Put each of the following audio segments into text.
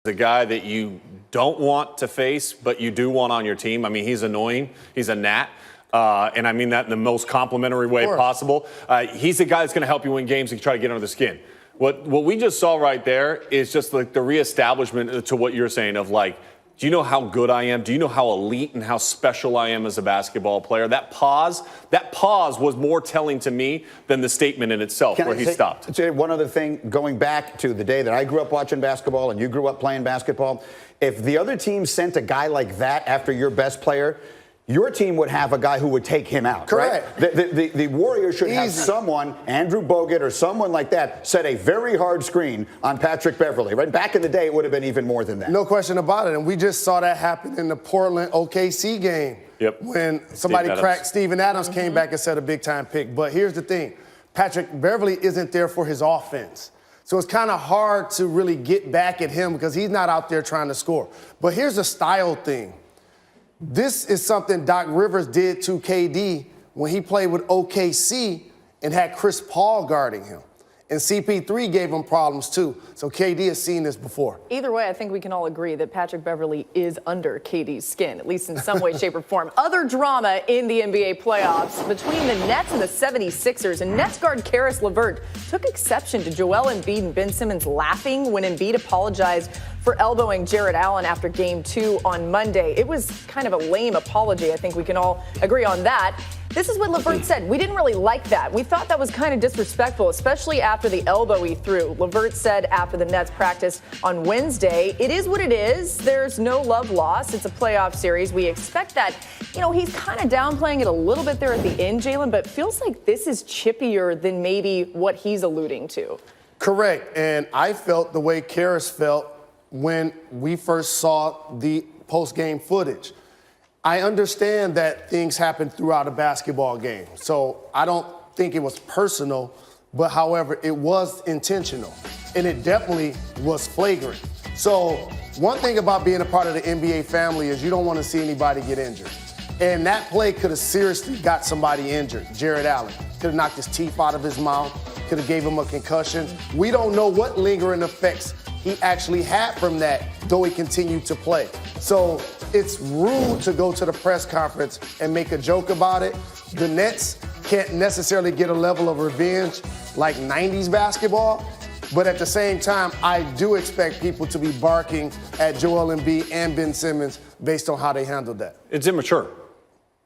the guy that you don't want to face, but you do want on your team. I mean, he's annoying. He's a gnat. And I mean that in the most complimentary way possible. He's the guy that's going to help you win games and try to get under the skin. What we just saw right there is just like the reestablishment to what you're saying of like, do you know how good I am? Do you know how elite and how special I am as a basketball player? That pause was more telling to me than the statement in itself where he stopped. Say one other thing, going back to the day that I grew up watching basketball and you grew up playing basketball, if the other team sent a guy like that after your best player, your team would have a guy who would take him out. Correct. Right? The Warriors should have someone, Andrew Bogut or someone like that, set a very hard screen on Patrick Beverley. Right? Back in the day, it would have been even more than that. No question about it. And we just saw that happen in the Portland OKC game. Yep. When somebody cracked Steven Adams, came back and set a big-time pick. But here's the thing. Patrick Beverley isn't there for his offense. So it's kind of hard to really get back at him because he's not out there trying to score. But here's a style thing. This is something Doc Rivers did to KD when he played with OKC and had Chris Paul guarding him. And CP3 gave him problems too. So KD has seen this before. Either way, I think we can all agree that Patrick Beverley is under KD's skin, at least in some way, shape, or form. Other drama in the NBA playoffs between the Nets and the 76ers. And Nets guard Karis LeVert took exception to Joel Embiid and Ben Simmons laughing when Embiid apologized for elbowing Jarrett Allen after Game 2 on Monday. It was kind of a lame apology. I think we can all agree on that. This is what LeVert said. We didn't really like that. We thought that was kind of disrespectful, especially after the elbow he threw. LeVert said after the Nets practice on Wednesday, it is what it is. There's no love lost. It's a playoff series. We expect that. You know, he's kind of downplaying it a little bit there at the end, Jalen, but feels like this is chippier than maybe what he's alluding to. Correct. And I felt the way Karis felt when we first saw the post-game footage. I understand that things happen throughout a basketball game, so I don't think it was personal, but however, it was intentional, and it definitely was flagrant. So one thing about being a part of the NBA family is you don't want to see anybody get injured. And that play could have seriously got somebody injured. Jarrett Allen could have knocked his teeth out of his mouth, could have gave him a concussion. We don't know what lingering effects he actually had from that, though he continued to play. So it's rude to go to the press conference and make a joke about it. The Nets can't necessarily get a level of revenge like 90s basketball, but at the same time, I do expect people to be barking at Joel Embiid and Ben Simmons based on how they handled that. It's immature.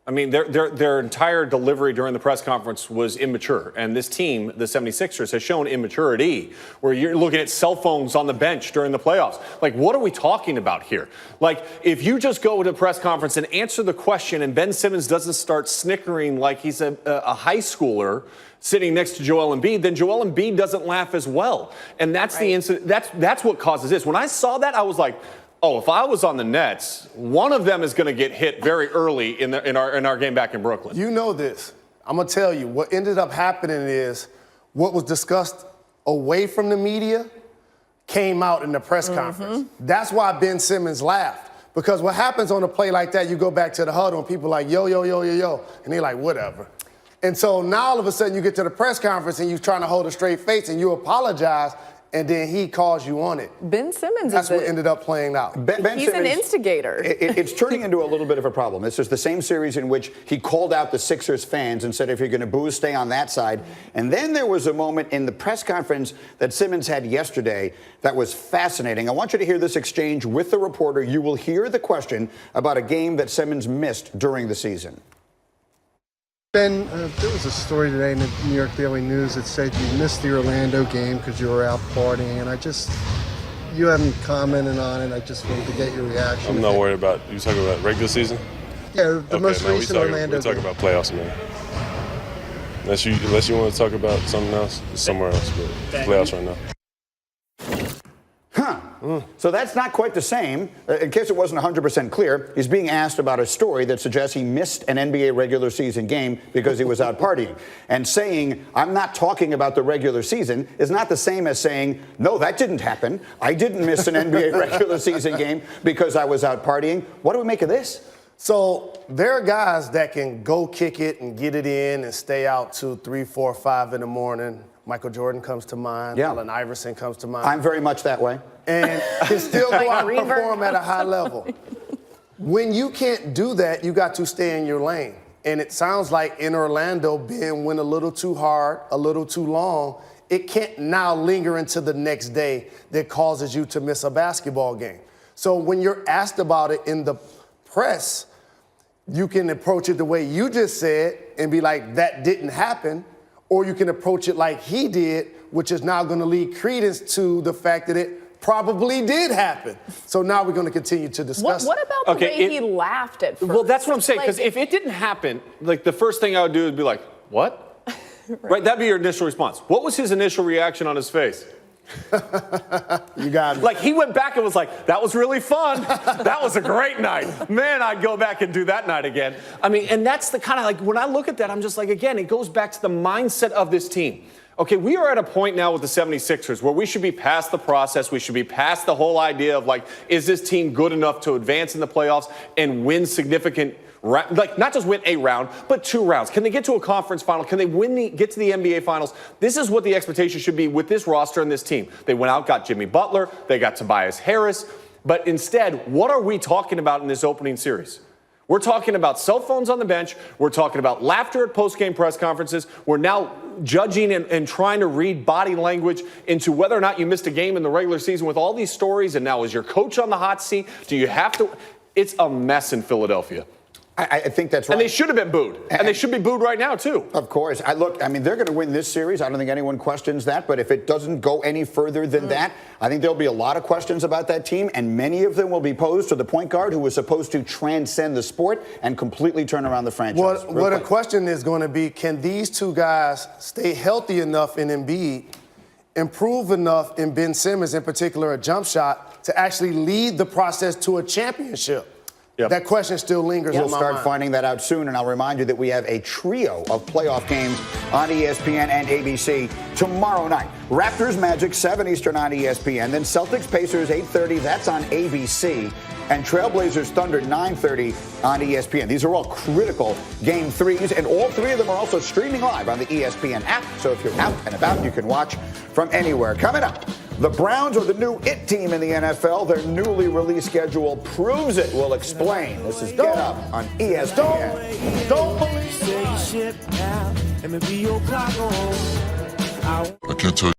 I mean, their entire delivery during the press conference was immature. And this team, the 76ers, has shown immaturity where you're looking at cell phones on the bench during the playoffs. Like, what are we talking about here? Like, if you just go to a press conference and answer the question and Ben Simmons doesn't start snickering like he's a high schooler sitting next to Joel Embiid, then Joel Embiid doesn't laugh as well. And that's the incident. That's what causes this. When I saw that, I was like, oh, if I was on the Nets, one of them is going to get hit very early in our game back in Brooklyn. You know this. I'm going to tell you, what ended up happening is what was discussed away from the media came out in the press conference. That's why Ben Simmons laughed. Because what happens on a play like that, you go back to the huddle and people are like, yo, yo, yo, yo, yo. And they're like, whatever. And so now all of a sudden you get to the press conference and you're trying to hold a straight face and you apologize, and then he calls you on it. Ben Simmons That's what ended up playing out. Ben He's Simmons, an instigator. It's turning into a little bit of a problem. This is the same series in which he called out the Sixers fans and said, if you're going to boo, stay on that side. And then there was a moment in the press conference that Simmons had yesterday that was fascinating. I want you to hear this exchange with the reporter. You will hear the question about a game that Simmons missed during the season. Ben, there was a story today in the New York Daily News that said you missed the Orlando game because you were out partying, and you haven't commented on it. I just wanted to get your reaction. I'm not worried about, you talking about regular season? Yeah, the most recent Orlando game. We're talking about playoffs, man. Unless you want to talk about something else, it's somewhere else, but playoffs right now. So that's not quite the same. In case it wasn't 100% clear, he's being asked about a story that suggests he missed an NBA regular season game because he was out partying. And saying, I'm not talking about the regular season is not the same as saying, no, that didn't happen. I didn't miss an NBA regular season game because I was out partying. What do we make of this? So there are guys that can go kick it and get it in and stay out 2, 3, 4, 5 in the morning, Michael Jordan comes to mind. Yeah. Allen Iverson comes to mind. I'm very much that way. And can still go out and Reaver. perform at a high level. When you can't do that, you got to stay in your lane. And it sounds like in Orlando, Ben went a little too hard, a little too long. It can't now linger into the next day that causes you to miss a basketball game. So when you're asked about it in the press, you can approach it the way you just said and be like, that didn't happen. Or you can approach it like he did, which is now going to lead credence to the fact that it probably did happen. So now we're going to continue to discuss. What about the way he laughed at first? Well, that's what I'm saying, because Like, if it didn't happen, like the first thing I would do would be like, what? Right, that'd be your initial response. What was his initial reaction on his face? You got it. Like, he went back and was like, that was really fun. That was a great night. Man, I'd go back and do that night again. I mean, and that's the kind of, like, when I look at that, I'm just like, again, it goes back to the mindset of this team. Okay, we are at a point now with the 76ers where we should be past the process. We should be past the whole idea of, like, is this team good enough to advance in the playoffs and win significant, like, not just win a round, but 2 rounds? Can they get to a conference final? Can they get to the NBA finals? This is what the expectation should be with this roster and this team. They went out, got Jimmy Butler, they got Tobias Harris. But instead, what are we talking about in this opening series? We're talking about cell phones on the bench. We're talking about laughter at post-game press conferences. We're now judging and trying to read body language into whether or not you missed a game in the regular season with all these stories. And now is your coach on the hot seat? Do you have to? It's a mess in Philadelphia. I think that's right. And they should have been booed. And they should be booed right now, too. Of course. I mean, they're going to win this series. I don't think anyone questions that. But if it doesn't go any further than that, I think there'll be a lot of questions about that team. And many of them will be posed to the point guard who was supposed to transcend the sport and completely turn around the franchise. What a question is going to be, can these two guys stay healthy enough in Embiid, improve enough in Ben Simmons, in particular a jump shot, to actually lead the process to a championship? Yep. That question still lingers We'll on my start mind. finding that out soon, and I'll remind you that we have a trio of playoff games on ESPN and ABC tomorrow night. Raptors Magic 7 Eastern on ESPN, then Celtics Pacers 8:30, that's on ABC, and Trailblazers Thunder 9:30 on ESPN. These are all critical game 3s, and all 3 of them are also streaming live on the ESPN app. So if you're out and about, you can watch from anywhere. Coming up, the Browns are the new it team in the NFL. Their newly released schedule proves it. We'll explain. This is Get Up on ESPN. Don't believe. I can't tell you.